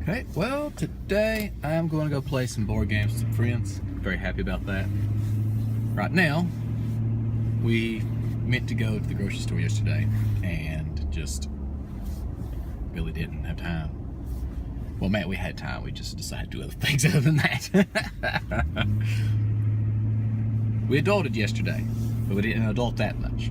Okay, well, today I'm going to go play some board games with some friends. Very happy about that. Right now, we meant to go to the grocery store yesterday and just really didn't have time. Well, Matt, we had time. We just decided to do other things other than that. We adulted yesterday, but we didn't adult that much.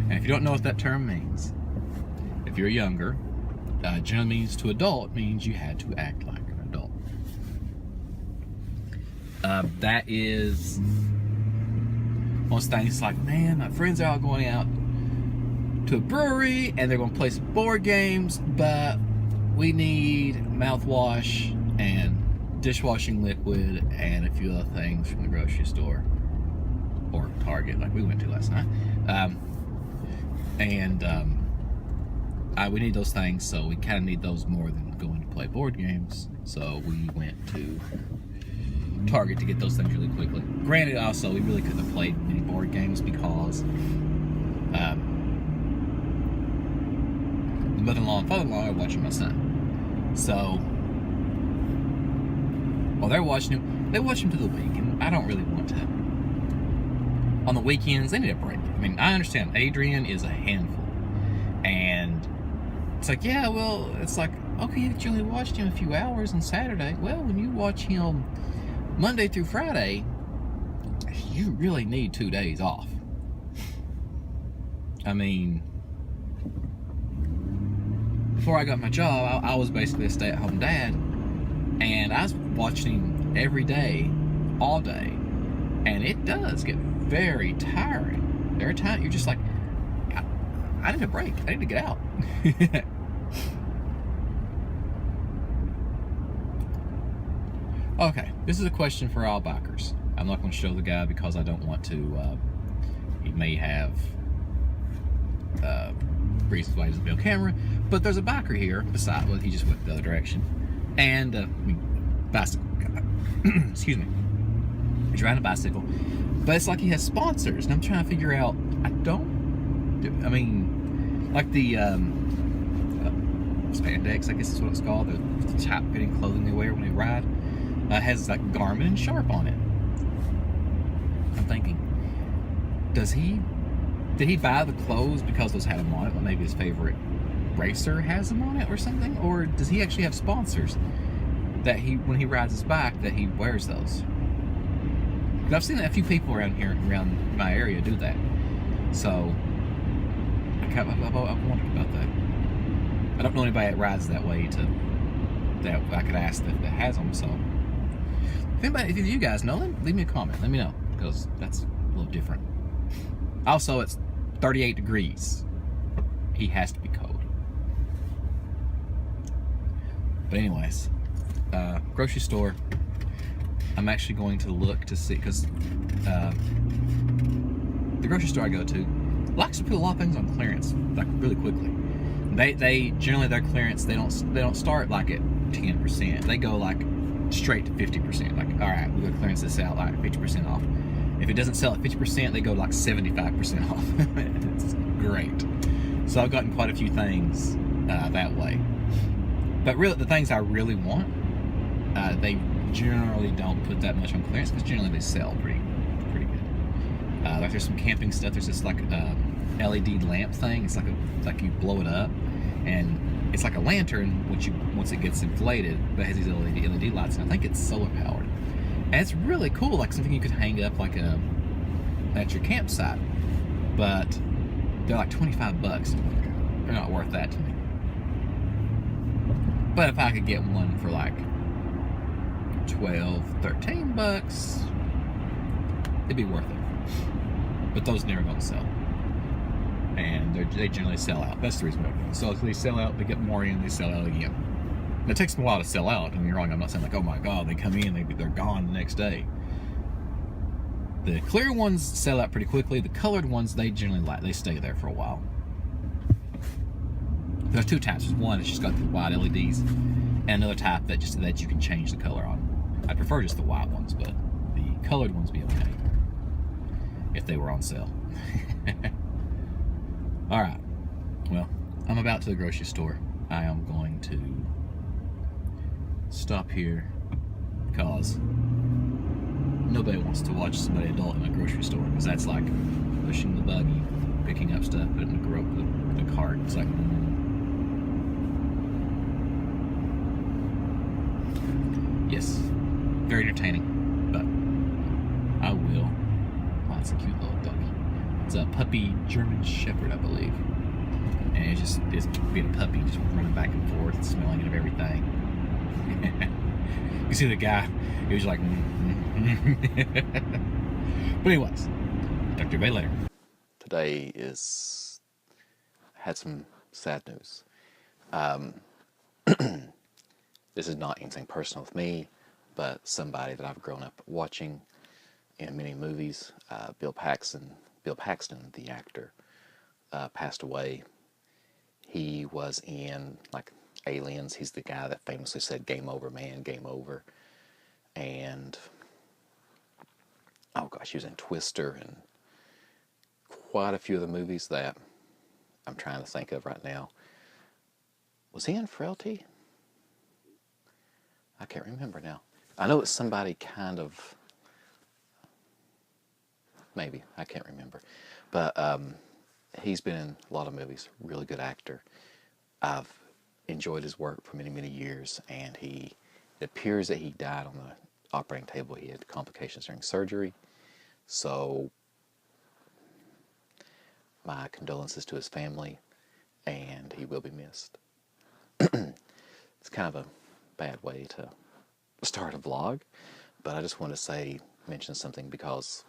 And if you don't know what that term means, if you're younger, generally means to adult means you had to act like an adult. That is most things like, man, my friends are all going out to a brewery and they're going to play some board games, but we need mouthwash and dishwashing liquid and a few other things from the grocery store or Target, like we went to last night. We need those things, so we kind of need those more than going to play board games. So we went to Target to get those things really quickly. Granted, also, we really couldn't have played many board games because mother-in-law and father-in-law are watching my son. So, while they're watching him, they watch him to the week, and I don't really want to. On the weekends, they need a break. I mean, I understand Adrian is a handful, and it's like, yeah, well, it's like, okay, you only watched him a few hours on Saturday. Well, when you watch him Monday through Friday, you really need 2 days off. I mean, before I got my job, I was basically a stay-at-home dad, and I was watching him every day, all day, and it does get very tiring. There are times you're just like, I need a break. I need to get out. Okay, this is a question for all bikers. I'm not going to show the guy because I don't want to. He may have reasons why he doesn't be on camera. But there's a biker here beside. Well, he just went the other direction. And bicycle guy. Excuse me. He's riding a bicycle, but it's like he has sponsors, and I'm trying to figure out. I mean, like the spandex, I guess is what it's called, the tight-fitting clothing they wear when they ride, has like Garmin and Sharp on it. I'm thinking, did he buy the clothes because those had them on it? Like maybe his favorite racer has them on it or something, or does he actually have sponsors that when he rides his bike, that he wears those? Because I've seen a few people around my area do that. So I wondered about that. I don't know anybody that rides that way that I could ask that has them. So if you guys know, leave me a comment. Let me know, because that's a little different. Also, it's 38 degrees. He has to be cold. But anyways, grocery store. I'm actually going to look to see, because the grocery store I go to likes to put a lot of things on clearance, like really quickly. They generally, their clearance, they don't start like at 10%. They go like straight to 50%. Like, all right, we're gonna clearance this out like 50% off. If it doesn't sell at 50%, they go like 75% off. It's great. So I've gotten quite a few things that way. But really, the things I really want, they generally don't put that much on clearance, because generally they sell pretty good. Like there's some camping stuff. There's this like LED lamp thing. It's like you blow it up, and it's like a lantern once it gets inflated, but it has these LED lights, and I think it's solar powered. And it's really cool, like something you could hang up like at your campsite. But they're like $25. They're not worth that to me. But if I could get one for like $12-13, it'd be worth it. But those never gonna sell, and they generally sell out. That's the reason why. So if they sell out, they get more in, they sell out again. It takes them a while to sell out. Don't get me wrong. I'm not saying like, oh my god, they come in, they're gone the next day. The clear ones sell out pretty quickly. The colored ones, they generally they stay there for a while. There's two types. There's one that's just got the white LEDs, and another type that you can change the color on. I prefer just the white ones, but the colored ones be okay if they were on sale. All right. Well, I'm about to the grocery store. I am going to stop here because nobody wants to watch somebody adult in a grocery store, because that's like pushing the buggy, picking up stuff, putting the cart. It's like, yes, very entertaining, but I will. Oh, it's a cute little doggy. It's a puppy German Shepherd, I believe. And it's being a puppy, just running back and forth, smelling of everything. You see the guy, he was like, But anyways, talk to you about later. Today had some sad news. This is not anything personal with me, but somebody that I've grown up watching in many movies. Bill Paxton, the actor, passed away. He was in like Aliens. He's the guy that famously said, "Game over, man, game over." And oh gosh, he was in Twister and quite a few of the movies that I'm trying to think of right now. Was he in Frailty? I can't remember now. I know it's somebody kind of, maybe, I can't remember. But he's been in a lot of movies, really good actor. I've enjoyed his work for many, many years, and it appears that he died on the operating table. He had complications during surgery. So my condolences to his family, and he will be missed. It's kind of a bad way to start a vlog, but I just want to mention something, because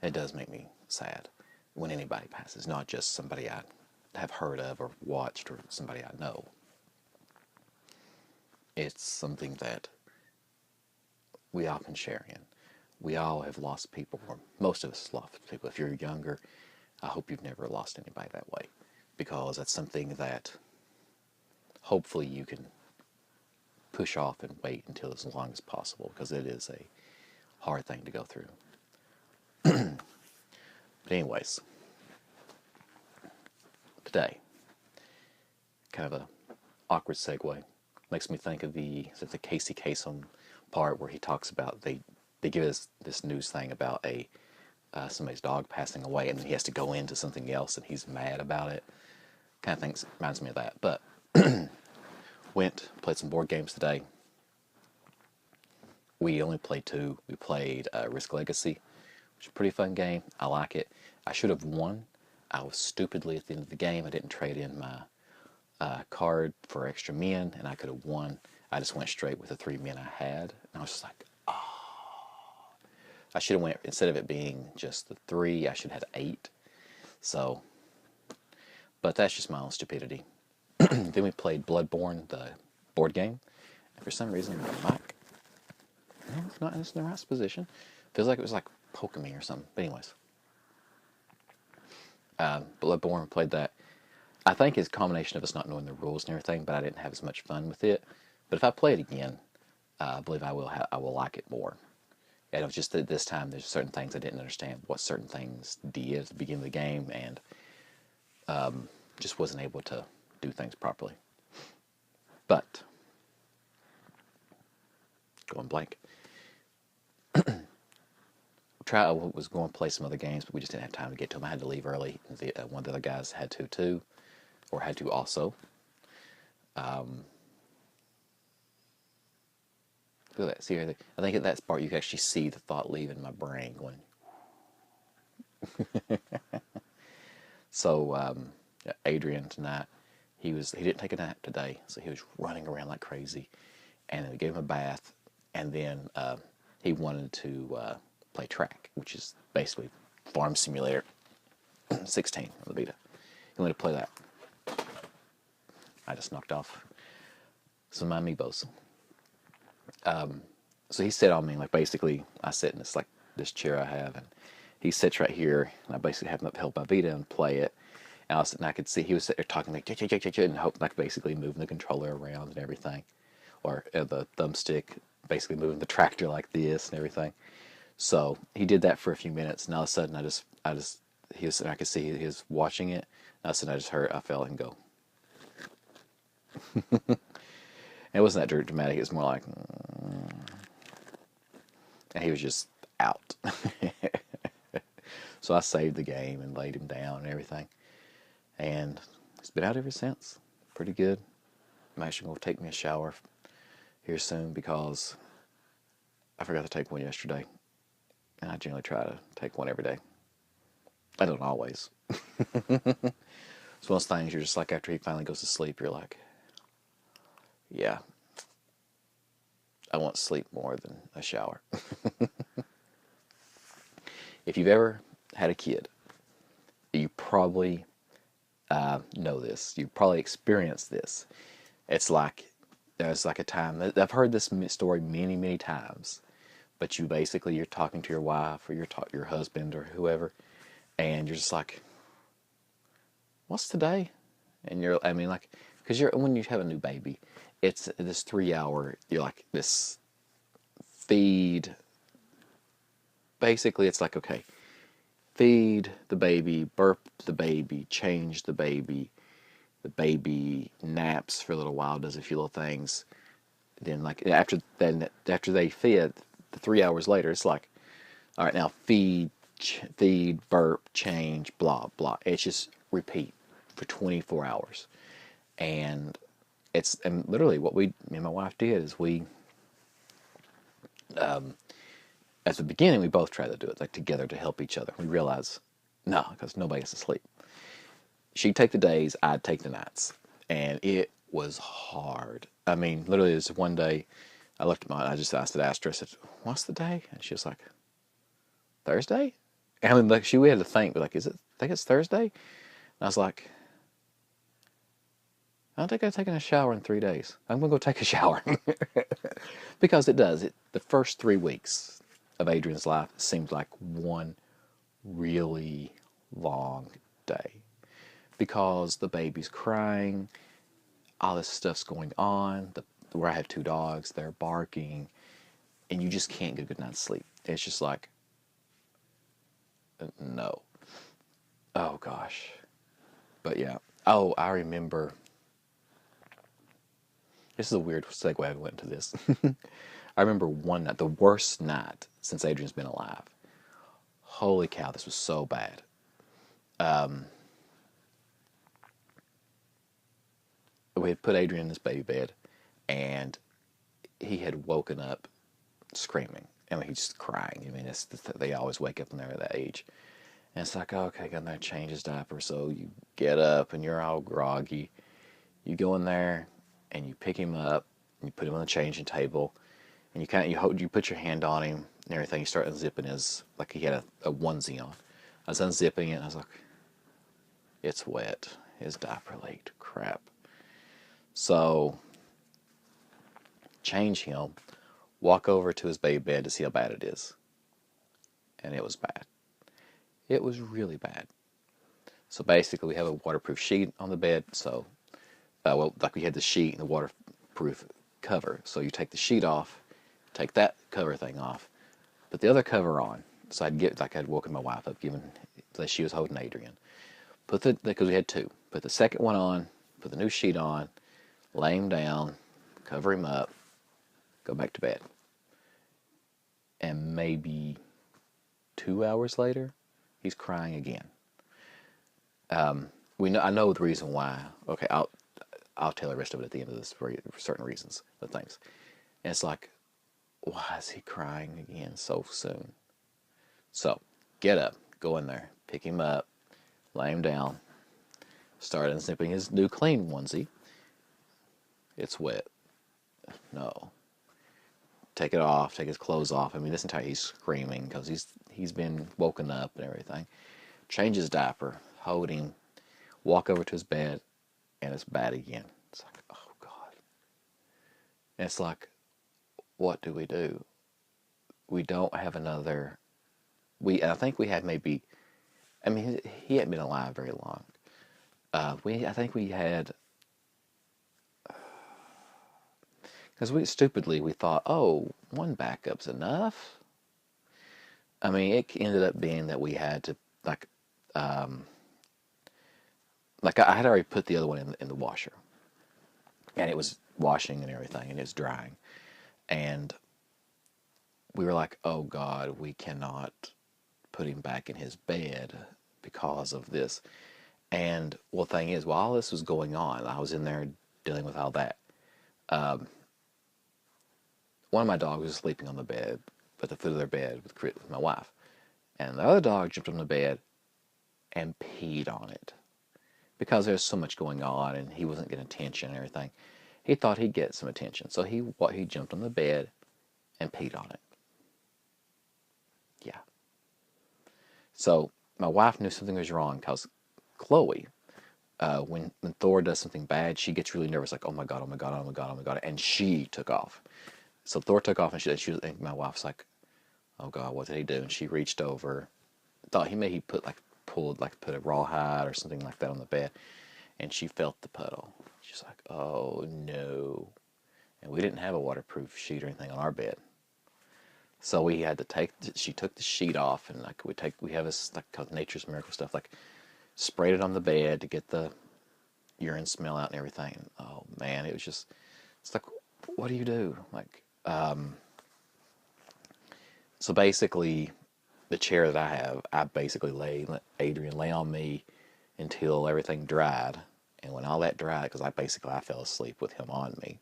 it does make me sad when anybody passes, not just somebody I have heard of or watched or somebody I know. It's something that we often share in. We all have lost people, or most of us lost people. If you're younger, I hope you've never lost anybody that way, because that's something that hopefully you can push off and wait until as long as possible, because it is a hard thing to go through. But anyways, today, kind of a awkward segue, makes me think of the Casey Kasem part where he talks about they give us this news thing about somebody's dog passing away, and then he has to go into something else and he's mad about it. Kind of reminds me of that. But played some board games today. We only played 2. We played Risk Legacy, which is a pretty fun game. I like it. I should have won. I was stupidly at the end of the game. I didn't trade in my card for extra men, and I could have won. I just went straight with the 3 men I had, and I was just like, oh. I should have went, instead of it being just the 3, I should have had 8. So, but that's just my own stupidity. Then we played Bloodborne, the board game, and for some reason my mic, it's not in the right position. Feels like it was like poking me or something. But anyways, Bloodborne, played that. I think it's a combination of us not knowing the rules and everything, but I didn't have as much fun with it. But if I play it again, I believe I will like it more. And it was just that this time there's certain things I didn't understand what certain things did at the beginning of the game, and just wasn't able to do things properly. But going blank. I was going to play some other games, but we just didn't have time to get to them. I had to leave early. One of the other guys had to too, or had to also. Look at that. See, I think at that part you can actually see the thought leaving my brain going. So Adrian tonight, he didn't take a nap today, so he was running around like crazy, and we gave him a bath, and then he wanted to play track, which is basically Farm Simulator 16 on the Vita. He wanted to play that. I just knocked off some of my amiibos. So he sat on me, like basically I sit in this chair I have, and he sits right here, and I basically have him held my Vita and play it. And I could see he was sitting there talking like and like basically moving the controller around and everything, or the thumbstick basically moving the tractor like this and everything. So he did that for a few minutes, and all of a sudden I could see he was watching it. And all of a sudden I felt him go. It wasn't that dramatic. It was more like, and he was just out. So I saved the game and laid him down and everything. And he's been out ever since. Pretty good. I'm actually going to take me a shower here soon because I forgot to take one yesterday. And I generally try to take one every day. I don't always. It's one of those things you're just like, after he finally goes to sleep, you're like, yeah, I want sleep more than a shower. If you've ever had a kid, you probably know this. You probably experienced this. It's like, there's like a time, I've heard this story many, many times, but you're talking to your wife or your husband or whoever, and you're just like, what's today? And because when you have a new baby, it's this 3 hour, you're like this feed. Basically, it's like, okay, feed the baby, burp the baby, change the baby. The baby naps for a little while, does a few little things. Then, after they feed, 3 hours later, it's like, all right, now feed, burp, change, blah blah. It's just repeat for 24 hours, and literally what me and my wife did is at the beginning we both tried to do it like together to help each other. We realized no, because nobody gets to sleep. She'd take the days, I'd take the nights, and it was hard. I mean, literally, this one day, I looked at I asked her, I said, "What's the day?" And she was like, "Thursday." And I mean, like, we had to think, but like, I think it's Thursday? And I was like, I don't think I've taken a shower in 3 days. I'm gonna go take a shower because it does. The first 3 weeks of Adrian's life seemed like one really long day because the baby's crying, all this stuff's going on. Where I have 2 dogs, they're barking, and you just can't get a good night's sleep. It's just like, no. Oh gosh. But yeah. Oh, I remember. This is a weird segue. I went into this. I remember one night, the worst night since Adrian's been alive. Holy cow, this was so bad. We had put Adrian in this baby bed, and he had woken up screaming. I mean, he's just crying. I mean, they always wake up when they're that age. And it's like, okay, got to change his diaper. So you get up, and you're all groggy. You go in there, and you pick him up, and you put him on the changing table, and you put your hand on him and everything. You start unzipping like he had a onesie on. I was unzipping it, and I was like, it's wet. His diaper leaked. Crap. So, change him, walk over to his baby bed to see how bad it is. And it was bad. It was really bad. So basically, we have a waterproof sheet on the bed. So, like we had the sheet and the waterproof cover. So you take the sheet off, take that cover thing off, put the other cover on. So I'd woken my wife up, given that she was holding Adrian. Because we had 2. Put the second one on, put the new sheet on, lay him down, cover him up, go back to bed. And maybe 2 hours later, he's crying again. I know the reason why. Okay, I'll tell the rest of it at the end of this for certain reasons, but things. And it's like, why is he crying again so soon? So, get up, go in there, pick him up, lay him down, start unzipping his new clean onesie. It's wet. No. Take it off, take his clothes off. I mean, this entire he's screaming because he's been woken up and everything. Change his diaper, hold him, walk over to his bed, and it's bad again. It's like, oh God. And it's like, what do we do? We don't have another. I think we had maybe. I mean, he hadn't been alive very long. I think we had. Because we thought, oh, one backup's enough. I mean, it ended up being that we had to, like I had already put the other one in the washer. and it was washing and everything, and it was drying. And we were like, oh God, we cannot put him back in his bed because of this. And well, the thing is, while this was going on, I was in there dealing with all that. One of my dogs was sleeping on the bed, at the foot of their bed with my wife. And the other dog jumped on the bed and peed on it. Because there's so much going on and he wasn't getting attention and everything. He thought he'd get some attention. So he jumped on the bed and peed on it. Yeah. So my wife knew something was wrong because Chloe, when Thor does something bad, she gets really nervous, like, oh my God, oh my God, oh my God, oh my God. And she took off. So Thor took off, and my wife's like, oh God, what did he do? And she reached over, thought he put a rawhide or something like that on the bed, and she felt the puddle. She's like, oh no. And we didn't have a waterproof sheet or anything on our bed. So we had to she took the sheet off, and we have this like called Nature's Miracle stuff, like sprayed it on the bed to get the urine smell out and everything. And, oh man, it's like, what do you do? Like, so basically, the chair that I have, I basically let Adrian lay on me until everything dried. And when all that dried, because I fell asleep with him on me.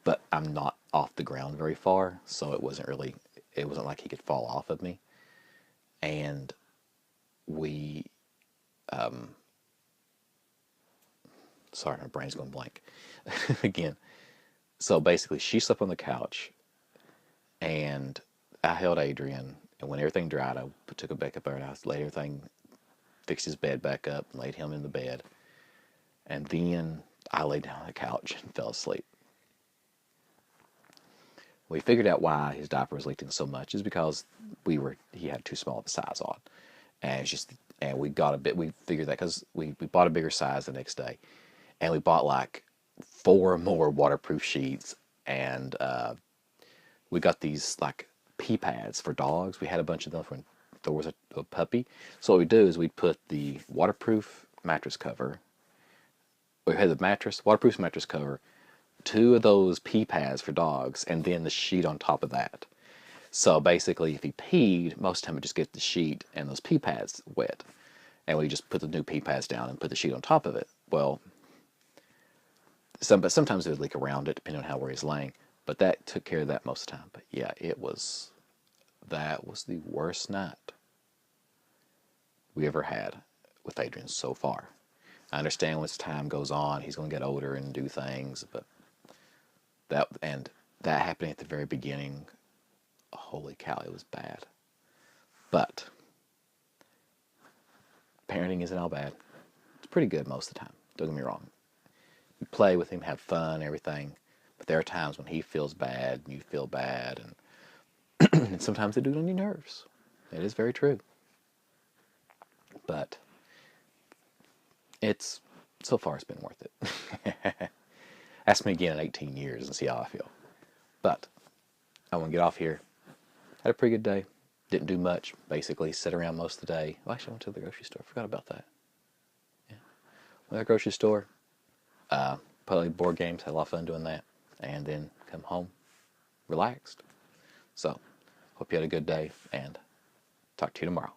But I'm not off the ground very far, so it wasn't like he could fall off of me. And we, sorry, my brain's going blank again. So basically, she slept on the couch, and I held Adrian, and when everything dried, I took it back up there, and I laid everything, fixed his bed back up, and laid him in the bed. And then I laid down on the couch and fell asleep. We figured out why his diaper was leaking so much is because he had too small of a size on. And we figured that because we bought a bigger size the next day. And we bought like 4 more waterproof sheets, and we got these like pee pads for dogs. We had a bunch of them when there was a puppy. So what we do is we put the waterproof mattress cover. We had the waterproof mattress cover, 2 of those pee pads for dogs, and then the sheet on top of that. So basically, if he peed, most of the time we just get the sheet and those pee pads wet, and we just put the new pee pads down and put the sheet on top of it. Well, but sometimes it would leak around it, depending on where he's laying. But that took care of that most of the time. But yeah, that was the worst night we ever had with Adrian so far. I understand as time goes on, he's going to get older and do things, but that happening at the very beginning, holy cow, it was bad. But parenting isn't all bad. It's pretty good most of the time. Don't get me wrong. You play with him, have fun, everything. But there are times when he feels bad and you feel bad, and, and sometimes they do it on your nerves. It is very true. But so far it's been worth it. Ask me again in 18 years and see how I feel. But I want to get off here. Had a pretty good day. Didn't do much. Basically, sit around most of the day. Well, actually, I went to the grocery store. Forgot about that. Yeah. Went to the grocery store. Played board games. Had a lot of fun doing that. And then come home relaxed. So, hope you had a good day, and talk to you tomorrow.